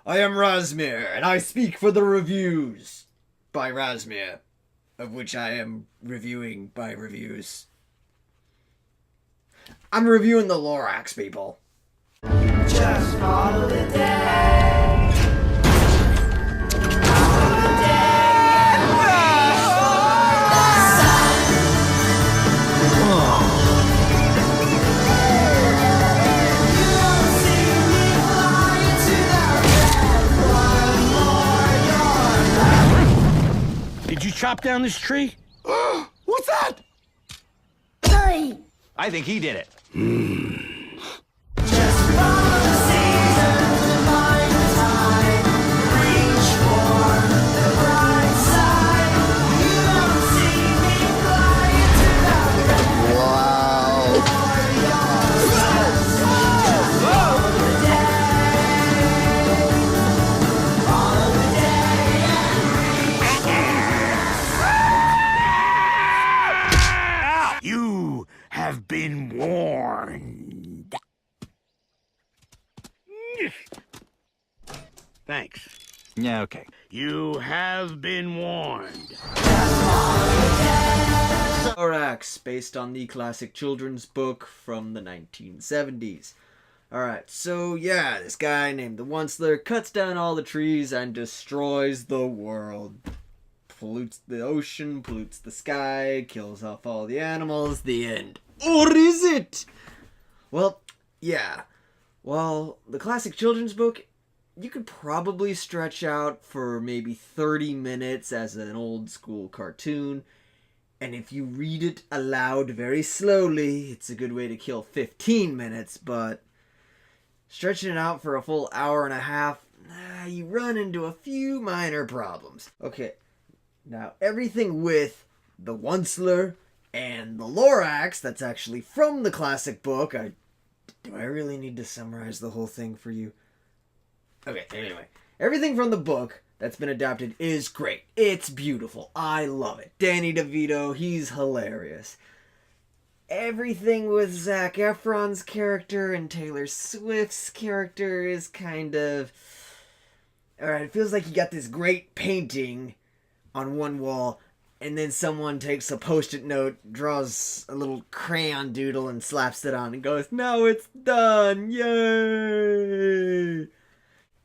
I am Razmere, and I speak for the reviews by Razmere, of which I am reviewing by reviews. I'm reviewing the LORAX, people. Just follow the day. Did you chop down this tree? What's that? Hey! I think he did it. Just follow the seasons, find the time, reach for the bright side. You don't see me fly into the red. Wow! Just follow the day. Follow the day and You have been warned. Thanks. Yeah, okay. You have been warned. LORAX, based on the classic children's book from the 1970s. Alright, so yeah, this guy named the Onceler cuts down all the trees and destroys the world. Pollutes the ocean, pollutes the sky, kills off all the animals, the end. Or is it? Well, yeah. Well, the classic children's book, you could probably stretch out for maybe 30 minutes as an old school cartoon. And if you read it aloud very slowly, it's a good way to kill 15 minutes, but stretching it out for a full hour and a half, you run into a few minor problems. Okay, now everything with the Onceler and the LORAX, that's actually from the classic book. Do I really need to summarize the whole thing for you? Okay, anyway. Everything from the book that's been adapted is great. It's beautiful. I love it. Danny DeVito, he's hilarious. Everything with Zac Efron's character and Taylor Swift's character is kind of... Alright, it feels like you got this great painting on one wall, and then someone takes a post-it note, draws a little crayon doodle, and slaps it on and goes, "Now it's done! Yay!"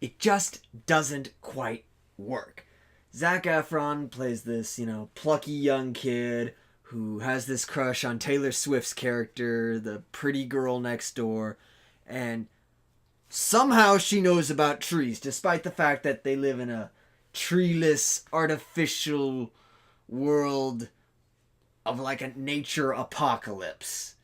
It just doesn't quite work. Zac Efron plays this, plucky young kid who has this crush on Taylor Swift's character, the pretty girl next door, and somehow she knows about trees, despite the fact that they live in a treeless, artificial world of like a nature apocalypse.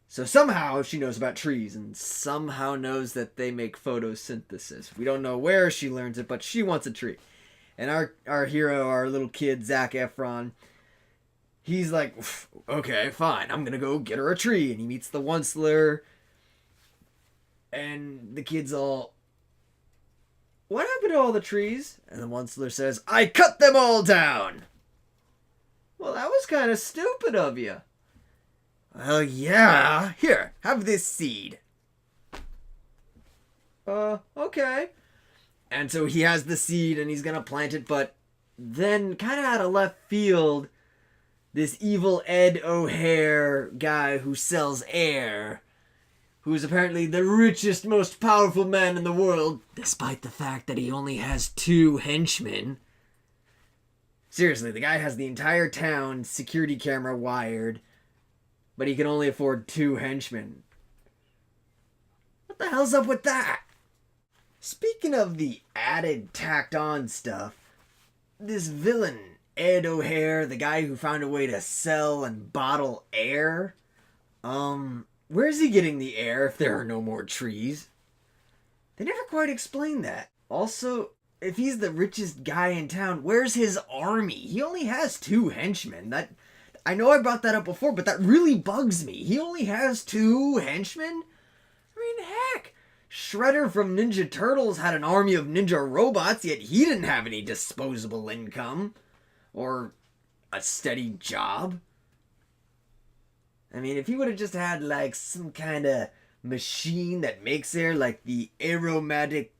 So somehow she knows about trees and somehow knows that they make photosynthesis. We don't know where she learns it, but she wants a tree. And our hero, our little kid, Zac Efron, he's like, okay, fine, I'm gonna go get her a tree. And he meets the Onceler, and the kid's all, what happened to all the trees? And the Onceler says, I cut them all down. Well, that was kind of stupid of you. Well, yeah. Here, have this seed. Okay. And so he has the seed and he's gonna plant it, but then, kind of out of left field, this evil Ed O'Hare guy who sells air, who's apparently the richest, most powerful man in the world, despite the fact that he only has 2 henchmen. Seriously, the guy has the entire town security camera wired, but he can only afford 2 henchmen. What the hell's up with that? Speaking of the added, tacked-on stuff, this villain, Ed O'Hare, the guy who found a way to sell and bottle air, where's he getting the air if there are no more trees? They never quite explain that. Also, if he's the richest guy in town, where's his army? He only has 2 henchmen. I know I brought that up before, but that really bugs me. He only has 2 henchmen? I mean, heck, Shredder from Ninja Turtles had an army of ninja robots, yet he didn't have any disposable income. or a steady job. I mean, if he would have just had like some kind of machine that makes air, like the Aromatic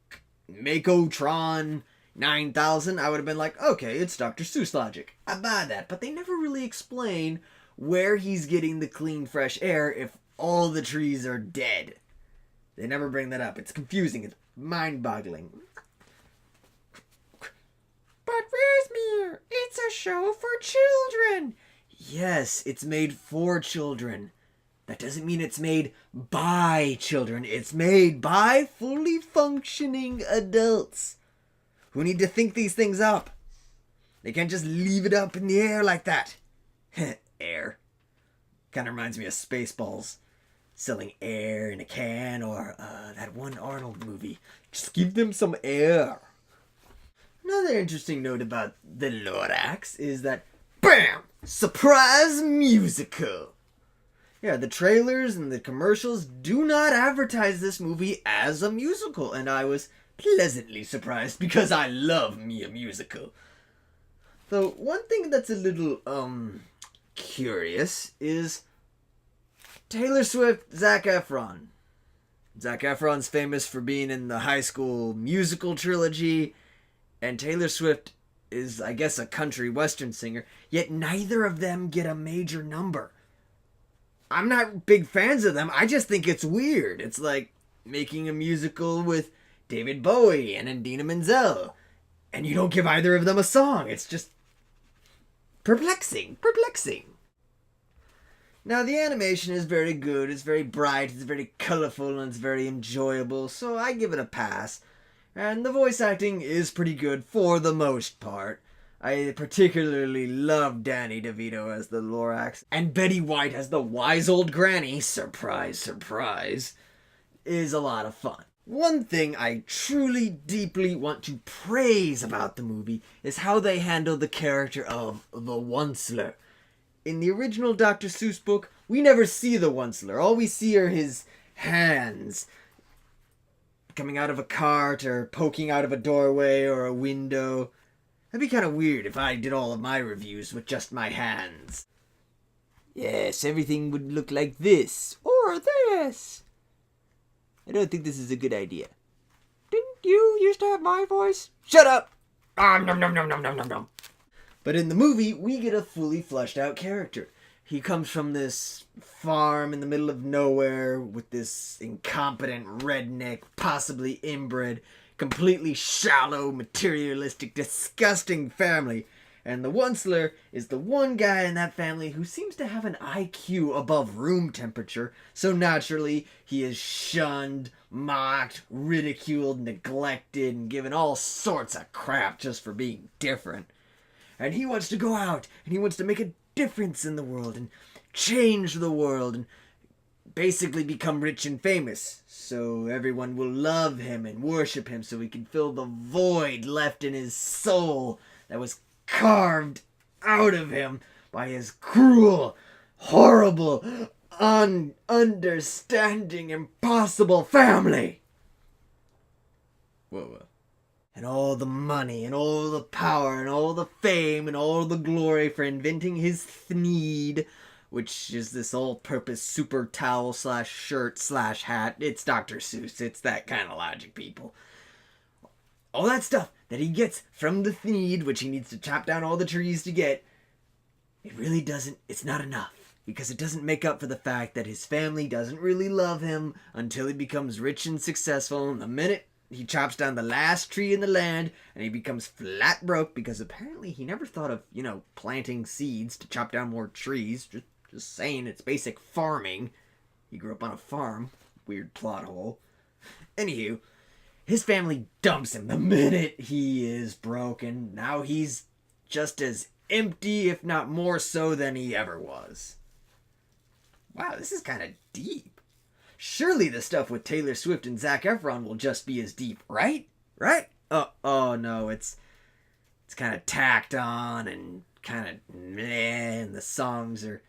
Makotron 9000, I would have been like, okay, it's Dr. Seuss logic. I buy that. But they never really explain where he's getting the clean, fresh air if all the trees are dead. They never bring that up. It's confusing. It's mind-boggling. But Razmere, it's a show for children. Yes, it's made for children. That doesn't mean it's made by children. It's made by fully functioning adults who need to think these things up. They can't just leave it up in the air like that. Air. Kind of reminds me of Spaceballs. Selling air in a can, or that one Arnold movie. Just give them some air. Another interesting note about the LORAX is that, BAM! Surprise musical! Yeah, the trailers and the commercials do not advertise this movie as a musical, and I was pleasantly surprised because I love me a musical. Though, one thing that's a little, curious is Taylor Swift, Zac Efron. Zac Efron's famous for being in the High School Musical trilogy, and Taylor Swift is, I guess, a country western singer, yet neither of them get a major number. I'm not big fans of them, I just think it's weird. It's like making a musical with David Bowie and Idina Menzel, and you don't give either of them a song. It's just perplexing. Now, the animation is very good, it's very bright, it's very colorful, and it's very enjoyable, so I give it a pass. And the voice acting is pretty good for the most part. I particularly love Danny DeVito as the LORAX, and Betty White as the wise old granny, surprise, surprise, is a lot of fun. One thing I truly, deeply want to praise about the movie is how they handle the character of the Onceler. In the original Dr. Seuss book, we never see the Onceler. All we see are his hands coming out of a cart or poking out of a doorway or a window. That'd be kind of weird if I did all of my reviews with just my hands. Yes, everything would look like this or this. I don't think this is a good idea. Didn't you used to have my voice? Shut up! Nom nom nom nom nom nom nom. But in the movie, we get a fully fleshed out character. He comes from this farm in the middle of nowhere with this incompetent redneck, possibly inbred, completely shallow, materialistic, disgusting family. And the Onceler is the one guy in that family who seems to have an IQ above room temperature, so naturally he is shunned, mocked, ridiculed, neglected, and given all sorts of crap just for being different. And he wants to go out, and he wants to make a difference in the world, and change the world, and basically become rich and famous, so everyone will love him and worship him, so he can fill the void left in his soul that was carved out of him by his cruel, horrible, understanding, impossible family. Whoa. And all the money, and all the power, and all the fame, and all the glory for inventing his Thneed, which is this all-purpose super towel / shirt / hat. It's Dr. Seuss. It's that kind of logic, people. All that stuff that he gets from the Thneed, which he needs to chop down all the trees to get, it really doesn't, it's not enough. Because it doesn't make up for the fact that his family doesn't really love him until he becomes rich and successful, and the minute he chops down the last tree in the land, and he becomes flat broke because apparently he never thought of, planting seeds to chop down more trees. Just saying, it's basic farming. He grew up on a farm. Weird plot hole. Anywho, his family dumps him the minute he is broken. Now he's just as empty, if not more so, than he ever was. Wow, this is kind of deep. Surely the stuff with Taylor Swift and Zac Efron will just be as deep, right? Right? Oh no, it's kind of tacked on and kind of meh, and the songs are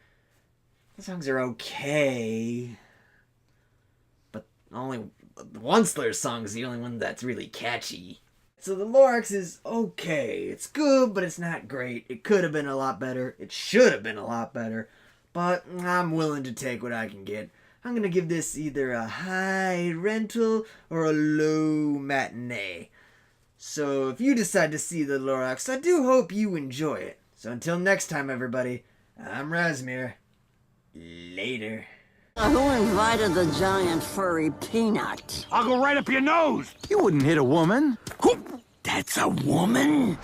okay. But only the Onceler's song is the only one that's really catchy. So the LORAX is okay. It's good, but it's not great. It could have been a lot better. It should have been a lot better. But I'm willing to take what I can get. I'm going to give this either a high rental or a low matinee. So if you decide to see the LORAX, I do hope you enjoy it. So until next time, everybody, I'm Razmere. Later. Who invited the giant furry peanut? I'll go right up your nose. You wouldn't hit a woman. That's a woman?